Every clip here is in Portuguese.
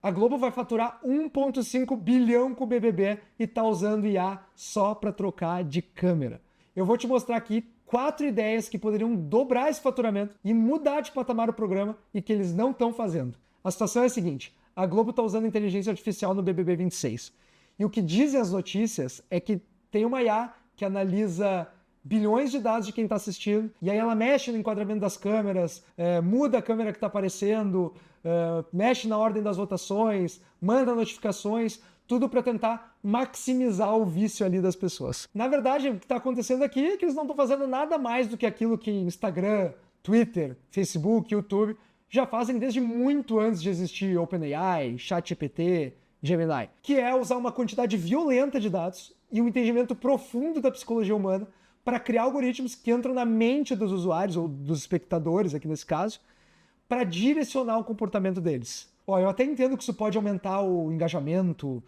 A Globo vai faturar 1,5 bilhão com o BBB e tá usando IA só para trocar de câmera. Eu vou te mostrar aqui 4 ideias que poderiam dobrar esse faturamento e mudar de patamar o programa e que eles não estão fazendo. A situação é a seguinte, a Globo está usando inteligência artificial no BBB 26. E o que dizem as notícias é que tem uma IA que analisa bilhões de dados de quem está assistindo, e aí ela mexe no enquadramento das câmeras, muda a câmera que está aparecendo, mexe na ordem das votações, manda notificações, tudo para tentar maximizar o vício ali das pessoas. Na verdade, o que está acontecendo aqui é que eles não estão fazendo nada mais do que aquilo que Instagram, Twitter, Facebook, YouTube já fazem desde muito antes de existir OpenAI, ChatGPT, Gemini, que é usar uma quantidade violenta de dados e um entendimento profundo da psicologia humana para criar algoritmos que entram na mente dos usuários, ou dos espectadores aqui nesse caso, para direcionar o comportamento deles. Eu até entendo que isso pode aumentar o engajamento,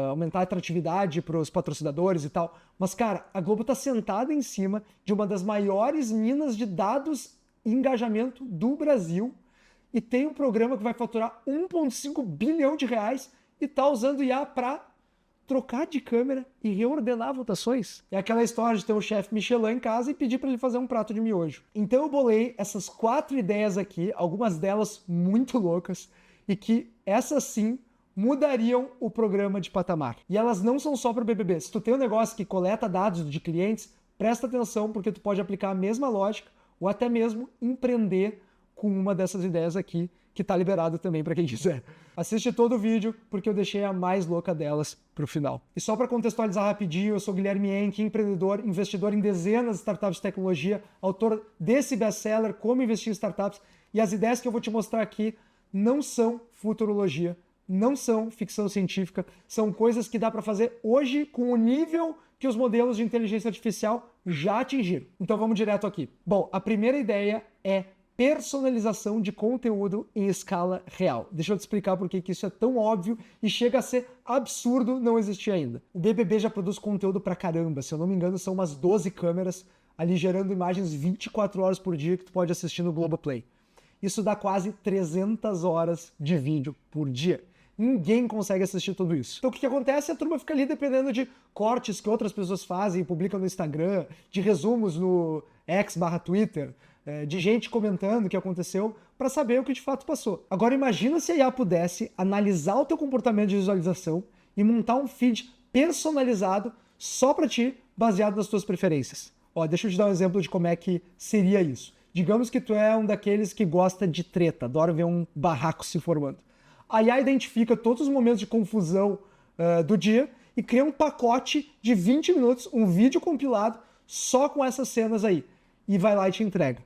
aumentar a atratividade para os patrocinadores e tal, mas, cara, a Globo está sentada em cima de uma das maiores minas de dados e engajamento do Brasil e tem um programa que vai faturar 1,5 bilhão de reais e está usando IA para trocar de câmera e reordenar votações. É aquela história de ter um chefe Michelin em casa e pedir para ele fazer um prato de miojo. Então eu bolei essas 4 ideias aqui, algumas delas muito loucas, e que essas sim mudariam o programa de patamar. E elas não são só para o BBB. Se tu tem um negócio que coleta dados de clientes, presta atenção porque tu pode aplicar a mesma lógica ou até mesmo empreender com uma dessas ideias aqui, que está liberado também para quem quiser. Assiste todo o vídeo, porque eu deixei a mais louca delas para o final. E só para contextualizar rapidinho, eu sou Guilherme Henke, empreendedor, investidor em dezenas de startups de tecnologia, autor desse best-seller, Como Investir em Startups, e as ideias que eu vou te mostrar aqui não são futurologia, não são ficção científica, são coisas que dá para fazer hoje com o nível que os modelos de inteligência artificial já atingiram. Então vamos direto aqui. Bom, a primeira ideia é personalização de conteúdo em escala real. Deixa eu te explicar por que isso é tão óbvio e chega a ser absurdo não existir ainda. O BBB já produz conteúdo pra caramba, se eu não me engano são umas 12 câmeras ali gerando imagens 24 horas por dia que tu pode assistir no Globoplay. Isso dá quase 300 horas de vídeo por dia. Ninguém consegue assistir tudo isso. Então o que acontece? A turma fica ali dependendo de cortes que outras pessoas fazem e publicam no Instagram, de resumos no X/Twitter, de gente comentando o que aconteceu, para saber o que de fato passou. Agora imagina se a IA pudesse analisar o teu comportamento de visualização e montar um feed personalizado só para ti, baseado nas tuas preferências. Deixa eu te dar um exemplo de como é que seria isso. Digamos que tu é um daqueles que gosta de treta, adora ver um barraco se formando. A IA identifica todos os momentos de confusão do dia e cria um pacote de 20 minutos, um vídeo compilado só com essas cenas aí. E vai lá e te entrega.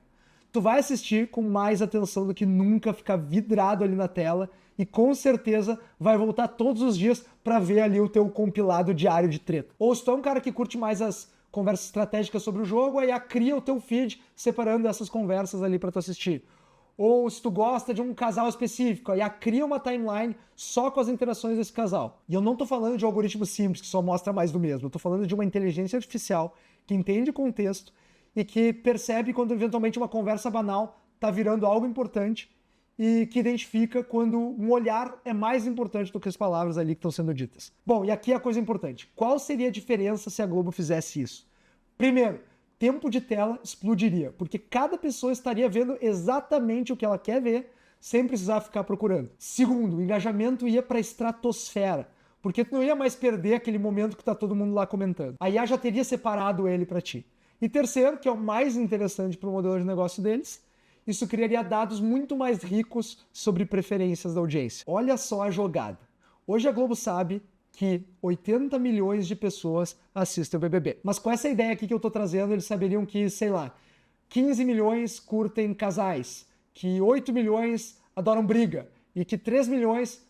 Tu vai assistir com mais atenção do que nunca, ficar vidrado ali na tela e com certeza vai voltar todos os dias para ver ali o teu compilado diário de treta. Ou se tu é um cara que curte mais as conversas estratégicas sobre o jogo, aí cria o teu feed separando essas conversas ali para tu assistir. Ou se tu gosta de um casal específico, aí cria uma timeline só com as interações desse casal. E eu não tô falando de um algoritmo simples que só mostra mais do mesmo, eu tô falando de uma inteligência artificial que entende contexto e que percebe quando eventualmente uma conversa banal está virando algo importante e que identifica quando um olhar é mais importante do que as palavras ali que estão sendo ditas. Bom, e aqui a coisa importante. Qual seria a diferença se a Globo fizesse isso? Primeiro, tempo de tela explodiria, porque cada pessoa estaria vendo exatamente o que ela quer ver, sem precisar ficar procurando. Segundo, o engajamento ia para a estratosfera, porque tu não ia mais perder aquele momento que está todo mundo lá comentando. A IA já teria separado ele para ti. E terceiro, que é o mais interessante para o modelo de negócio deles, isso criaria dados muito mais ricos sobre preferências da audiência. Olha só a jogada. Hoje a Globo sabe que 80 milhões de pessoas assistem o BBB. Mas com essa ideia aqui que eu estou trazendo, eles saberiam que, sei lá, 15 milhões curtem casais, que 8 milhões adoram briga e que 3 milhões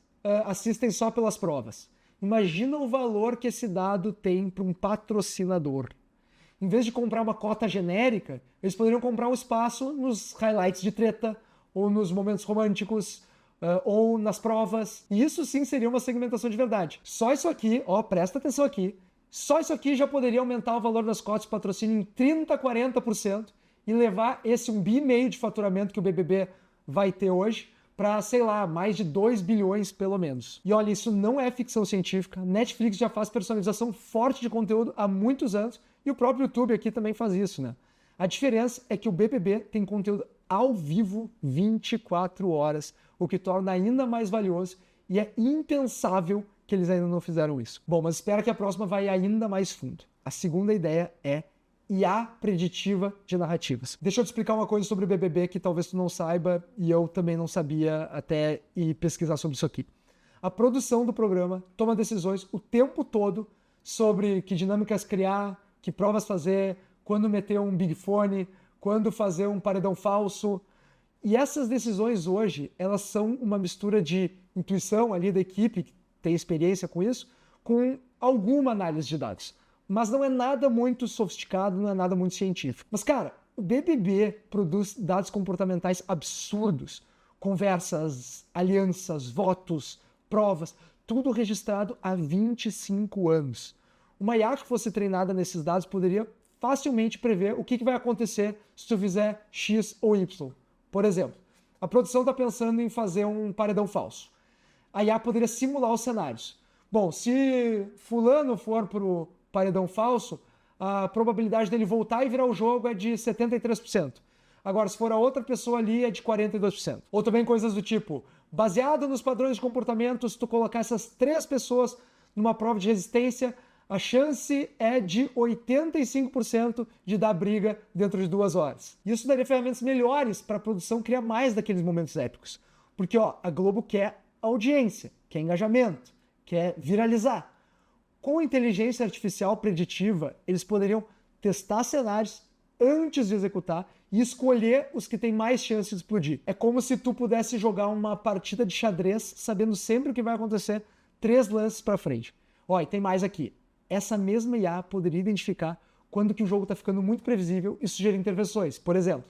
assistem só pelas provas. Imagina o valor que esse dado tem para um patrocinador. Em vez de comprar uma cota genérica, eles poderiam comprar um espaço nos highlights de treta, ou nos momentos românticos, ou nas provas. E isso sim seria uma segmentação de verdade. Só isso aqui, presta atenção aqui, só isso aqui já poderia aumentar o valor das cotas de patrocínio em 30%, 40% e levar esse 1,5 bi de faturamento que o BBB vai ter hoje para, sei lá, mais de 2 bilhões pelo menos. E olha, isso não é ficção científica. Netflix já faz personalização forte de conteúdo há muitos anos e o próprio YouTube aqui também faz isso, né? A diferença é que o BBB tem conteúdo ao vivo 24 horas, o que torna ainda mais valioso e é impensável que eles ainda não fizeram isso. Bom, mas espero que a próxima vai ainda mais fundo. A segunda ideia é IA preditiva de narrativas. Deixa eu te explicar uma coisa sobre o BBB que talvez tu não saiba e eu também não sabia até ir pesquisar sobre isso aqui. A produção do programa toma decisões o tempo todo sobre que dinâmicas criar, que provas fazer, quando meter um Big Fone, quando fazer um paredão falso. E essas decisões hoje, elas são uma mistura de intuição ali da equipe, que tem experiência com isso, com alguma análise de dados. Mas não é nada muito sofisticado, não é nada muito científico. Mas, cara, o BBB produz dados comportamentais absurdos. Conversas, alianças, votos, provas, tudo registrado há 25 anos. Uma IA que fosse treinada nesses dados poderia facilmente prever o que vai acontecer se tu fizer X ou Y. Por exemplo, a produção está pensando em fazer um paredão falso. A IA poderia simular os cenários. Bom, se fulano for pro paredão falso, a probabilidade dele voltar e virar o jogo é de 73%. Agora, se for a outra pessoa ali, é de 42%. Ou também coisas do tipo, baseado nos padrões de comportamento, se tu colocar essas 3 pessoas numa prova de resistência, a chance é de 85% de dar briga dentro de 2 horas. Isso daria ferramentas melhores para a produção criar mais daqueles momentos épicos. Porque a Globo quer audiência, quer engajamento, quer viralizar. Com inteligência artificial preditiva, eles poderiam testar cenários antes de executar e escolher os que têm mais chance de explodir. É como se tu pudesse jogar uma partida de xadrez sabendo sempre o que vai acontecer 3 lances para frente. E tem mais aqui. Essa mesma IA poderia identificar quando que o jogo está ficando muito previsível e sugerir intervenções. Por exemplo,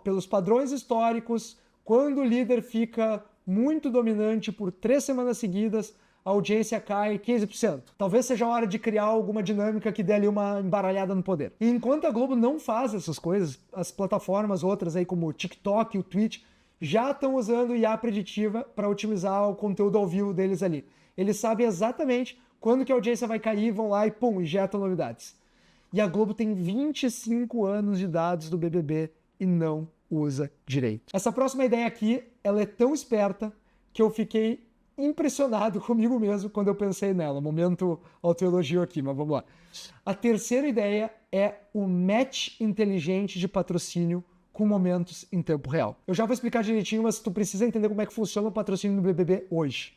pelos padrões históricos, quando o líder fica muito dominante por 3 semanas seguidas, a audiência cai 15%. Talvez seja a hora de criar alguma dinâmica que dê ali uma embaralhada no poder. E enquanto a Globo não faz essas coisas, as plataformas outras aí como o TikTok e o Twitch já estão usando IA preditiva para otimizar o conteúdo ao vivo deles ali. Eles sabem exatamente quando que a audiência vai cair, vão lá e pum, injetam novidades. E a Globo tem 25 anos de dados do BBB e não usa direito. Essa próxima ideia aqui, ela é tão esperta que eu fiquei impressionado comigo mesmo quando eu pensei nela. Momento autoelogio aqui, mas vamos lá. A terceira ideia é o match inteligente de patrocínio com momentos em tempo real. Eu já vou explicar direitinho, mas tu precisa entender como é que funciona o patrocínio no BBB hoje.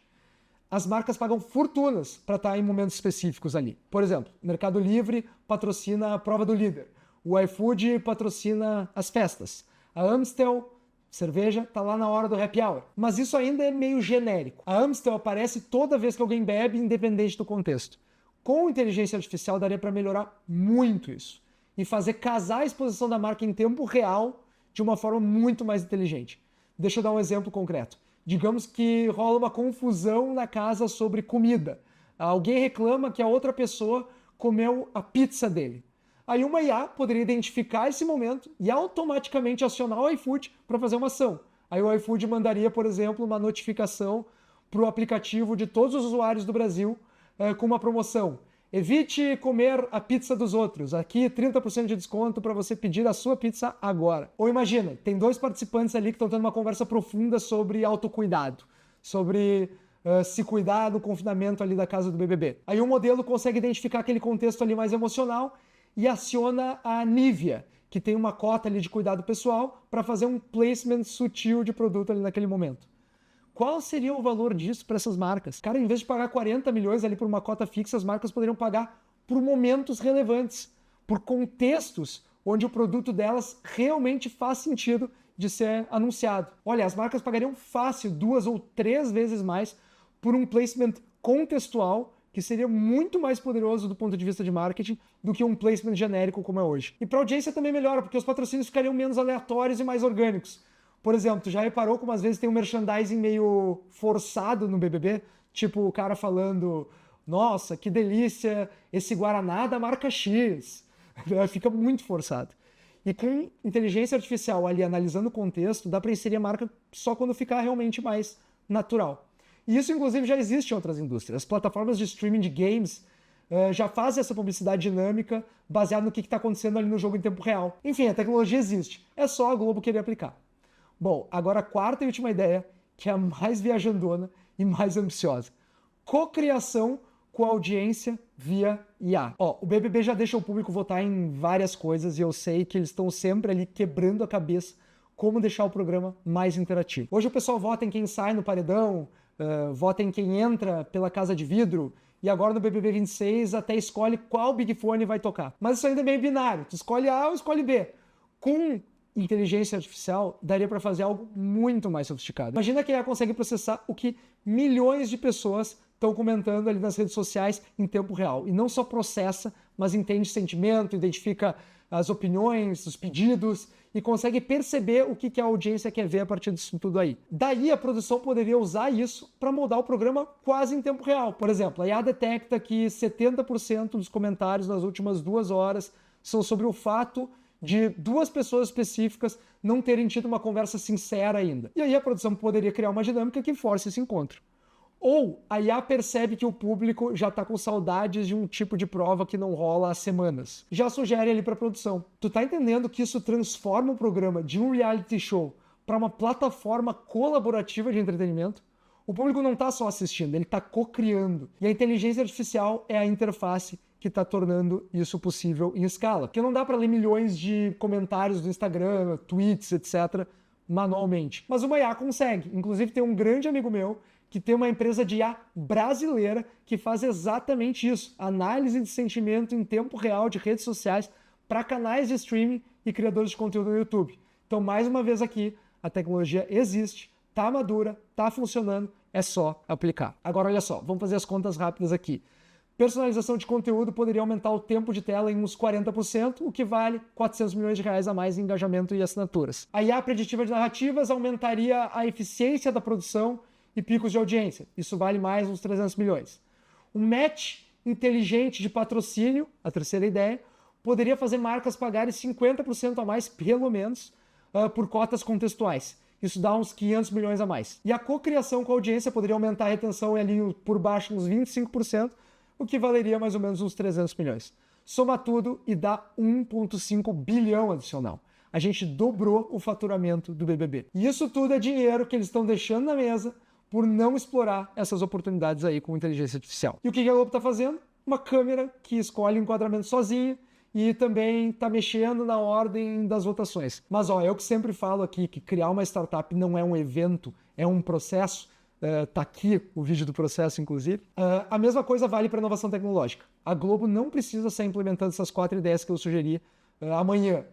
As marcas pagam fortunas para estar em momentos específicos ali. Por exemplo, o Mercado Livre patrocina a prova do líder. O iFood patrocina as festas. A Amstel, cerveja, tá lá na hora do happy hour. Mas isso ainda é meio genérico. A Amstel aparece toda vez que alguém bebe, independente do contexto. Com inteligência artificial daria para melhorar muito isso. E fazer casar a exposição da marca em tempo real de uma forma muito mais inteligente. Deixa eu dar um exemplo concreto. Digamos que rola uma confusão na casa sobre comida. Alguém reclama que a outra pessoa comeu a pizza dele. Aí uma IA poderia identificar esse momento e automaticamente acionar o iFood para fazer uma ação. Aí o iFood mandaria, por exemplo, uma notificação para o aplicativo de todos os usuários do Brasil com uma promoção. Evite comer a pizza dos outros. Aqui 30% de desconto para você pedir a sua pizza agora. Ou imagina, tem 2 participantes ali que estão tendo uma conversa profunda sobre autocuidado, sobre se cuidar do confinamento ali da casa do BBB. Aí o modelo consegue identificar aquele contexto ali mais emocional e aciona a Nivea, que tem uma cota ali de cuidado pessoal, para fazer um placement sutil de produto ali naquele momento. Qual seria o valor disso para essas marcas? Cara, em vez de pagar 40 milhões ali por uma cota fixa, as marcas poderiam pagar por momentos relevantes, por contextos onde o produto delas realmente faz sentido de ser anunciado. Olha, as marcas pagariam fácil 2 ou 3 vezes mais por um placement contextual que seria muito mais poderoso do ponto de vista de marketing do que um placement genérico como é hoje. E para a audiência também melhora, porque os patrocínios ficariam menos aleatórios e mais orgânicos. Por exemplo, tu já reparou como às vezes tem um merchandising meio forçado no BBB? Tipo o cara falando, nossa, que delícia esse Guaraná da marca X. Fica muito forçado. E com inteligência artificial ali analisando o contexto, dá para inserir a marca só quando ficar realmente mais natural. E isso, inclusive, já existe em outras indústrias. As plataformas de streaming de games já fazem essa publicidade dinâmica baseada no que está acontecendo ali no jogo em tempo real. Enfim, a tecnologia existe. É só a Globo querer aplicar. Bom, agora a quarta e última ideia, que é a mais viajandona e mais ambiciosa. Cocriação com a audiência via IA. O BBB já deixa o público votar em várias coisas e eu sei que eles estão sempre ali quebrando a cabeça como deixar o programa mais interativo. Hoje o pessoal vota em quem sai no paredão, vota em quem entra pela casa de vidro, e agora no BBB 26 até escolhe qual Big Fone vai tocar. Mas isso ainda é meio binário, tu escolhe A ou escolhe B. Com inteligência artificial, daria para fazer algo muito mais sofisticado. Imagina que ela consegue processar o que milhões de pessoas estão comentando ali nas redes sociais em tempo real. E não só processa, mas entende sentimento, identifica as opiniões, os pedidos e consegue perceber o que a audiência quer ver a partir disso tudo aí. Daí a produção poderia usar isso para moldar o programa quase em tempo real. Por exemplo, a IA detecta que 70% dos comentários nas últimas 2 horas são sobre o fato de 2 pessoas específicas não terem tido uma conversa sincera ainda. E aí a produção poderia criar uma dinâmica que force esse encontro. Ou a IA percebe que o público já está com saudades de um tipo de prova que não rola há semanas. Já sugere ali para a produção. Tu tá entendendo que isso transforma o programa de um reality show para uma plataforma colaborativa de entretenimento? O público não está só assistindo, ele está co-criando. E a inteligência artificial é a interface que está tornando isso possível em escala. Porque não dá para ler milhões de comentários do Instagram, tweets, etc., manualmente. Mas uma IA consegue. Inclusive tem um grande amigo meu que tem uma empresa de IA brasileira que faz exatamente isso. Análise de sentimento em tempo real de redes sociais para canais de streaming e criadores de conteúdo no YouTube. Então, mais uma vez aqui, a tecnologia existe, está madura, está funcionando, é só aplicar. Agora, olha só, vamos fazer as contas rápidas aqui. Personalização de conteúdo poderia aumentar o tempo de tela em uns 40%, o que vale 400 milhões de reais a mais em engajamento e assinaturas. A IA preditiva de narrativas aumentaria a eficiência da produção e picos de audiência. Isso vale mais uns 300 milhões. Um match inteligente de patrocínio, a terceira ideia, poderia fazer marcas pagarem 50% a mais, pelo menos, por cotas contextuais. Isso dá uns 500 milhões a mais. E a cocriação com a audiência poderia aumentar a retenção ali por baixo uns 25%, o que valeria mais ou menos uns 300 milhões. Soma tudo e dá 1,5 bilhão adicional. A gente dobrou o faturamento do BBB. E isso tudo é dinheiro que eles estão deixando na mesa por não explorar essas oportunidades aí com inteligência artificial. E o que a Globo está fazendo? Uma câmera que escolhe o enquadramento sozinha e também está mexendo na ordem das votações. Mas eu que sempre falo aqui que criar uma startup não é um evento, é um processo. Tá aqui o vídeo do processo, inclusive. A mesma coisa vale para inovação tecnológica. A Globo não precisa sair implementando essas 4 ideias que eu sugeri amanhã,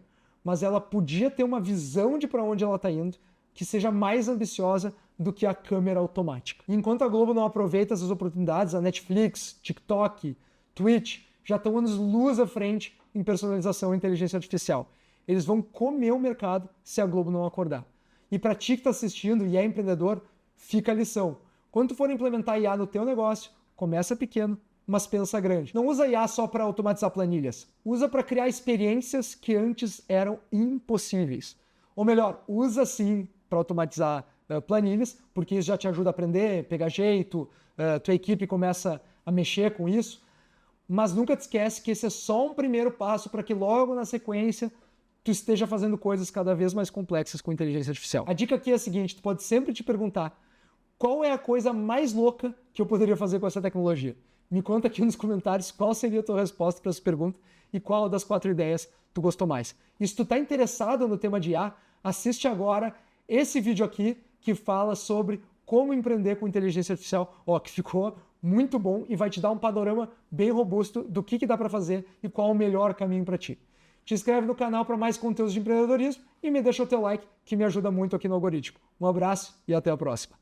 mas ela podia ter uma visão de para onde ela está indo que seja mais ambiciosa do que a câmera automática. Enquanto a Globo não aproveita essas oportunidades, a Netflix, TikTok, Twitch já estão anos-luz à frente em personalização e inteligência artificial. Eles vão comer o mercado se a Globo não acordar. E para ti que está assistindo e é empreendedor, fica a lição. Quando tu for implementar IA no teu negócio, começa pequeno, mas pensa grande. Não usa IA só para automatizar planilhas. Usa para criar experiências que antes eram impossíveis. Ou melhor, usa sim para automatizar planilhas, porque isso já te ajuda a aprender, pegar jeito, tua equipe começa a mexer com isso. Mas nunca te esquece que esse é só um primeiro passo para que logo na sequência tu esteja fazendo coisas cada vez mais complexas com inteligência artificial. A dica aqui é a seguinte, tu pode sempre te perguntar qual é a coisa mais louca que eu poderia fazer com essa tecnologia. Me conta aqui nos comentários qual seria a tua resposta para essa pergunta e qual das 4 ideias tu gostou mais. E se tu está interessado no tema de IA, assiste agora esse vídeo aqui que fala sobre como empreender com inteligência artificial, que ficou muito bom e vai te dar um panorama bem robusto do que dá para fazer e qual o melhor caminho para ti. Te inscreve no canal para mais conteúdos de empreendedorismo e me deixa o teu like, que me ajuda muito aqui no algoritmo. Um abraço e até a próxima.